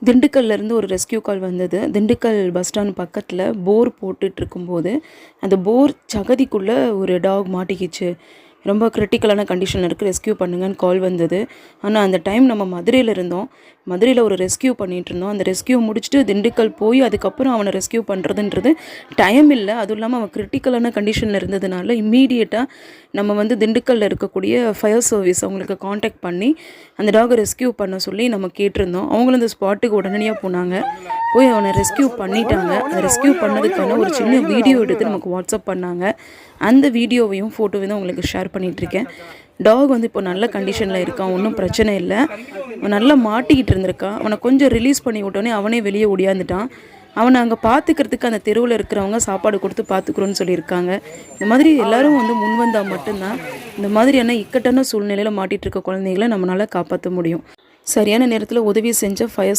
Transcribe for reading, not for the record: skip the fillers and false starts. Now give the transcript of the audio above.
திண்டுக்கல்லேருந்து ஒரு ரெஸ்க்யூ கால் வந்தது. Dindigul bus stand பக்கத்தில் போர் போட்டுட்ருக்கும்போது, அந்த போர் சகதிக்குள்ளே ஒரு டாக் மாட்டிக்கிச்சு. ரொம்ப கிரிட்டிக்கலான கண்டிஷனில் இருக்குது, ரெஸ்க்யூ பண்ணுங்கன்னு கால் வந்தது. ஆனால் அந்த டைம் நம்ம மதுரையில் இருந்தோம். மதுரையில் ஒரு ரெஸ்க்யூ பண்ணிகிட்ருந்தோம். அந்த ரெஸ்க்யூ முடிச்சுட்டு திண்டுக்கல் போய் அதுக்கப்புறம் அவனை ரெஸ்க்யூ பண்ணுறதுன்றது டைம் இல்லை. அதுவும் இல்லாமல் அவன் கிரிட்டிக்கலான கண்டிஷனில் இருந்ததுனால இம்மீடியட்டாக நம்ம வந்து திண்டுக்கல்லில் இருக்கக்கூடிய ஃபயர் சர்வீஸ் அவங்களுக்கு காண்டாக்ட் பண்ணி அந்த டாகை ரெஸ்க்யூ பண்ண சொல்லி நம்ம கேட்டிருந்தோம். அவங்களும் அந்த ஸ்பாட்டுக்கு உடனடியாக போனாங்க. போய் அவனை ரெஸ்க்யூ பண்ணிட்டாங்க. அந்த ரெஸ்க்யூ பண்ணதுக்கான ஒரு சின்ன வீடியோ எடுத்து நமக்கு வாட்ஸ்அப் பண்ணாங்க. அந்த வீடியோவையும் ஃபோட்டோவையும் தான் உங்களுக்கு ஷேர் பண்ணிகிட்ருக்கேன். டாக் வந்து இப்போ நல்ல கண்டிஷனில் இருக்கான், ஒன்றும் பிரச்சனை இல்லை. அவன் நல்லா மாட்டிக்கிட்டு இருந்திருக்கான். அவனை கொஞ்சம் ரிலீஸ் பண்ணி விட்டோன்னே அவனே வெளியே ஓடியாந்துட்டான். அவனை அங்கே பார்த்துக்கிறதுக்கு அந்த தெருவில் இருக்கிறவங்க சாப்பாடு கொடுத்து பார்த்துக்குறோன்னு சொல்லியிருக்காங்க. இந்த மாதிரி எல்லோரும் வந்து முன் வந்தால் மட்டும்தான் இந்த மாதிரியான இக்கட்டான சூழ்நிலையில் மாட்டிகிட்டு இருக்க குழந்தைகளை நம்மளால் காப்பாற்ற முடியும். சரியான நேரத்தில் உதவி செஞ்ச ஃபயர்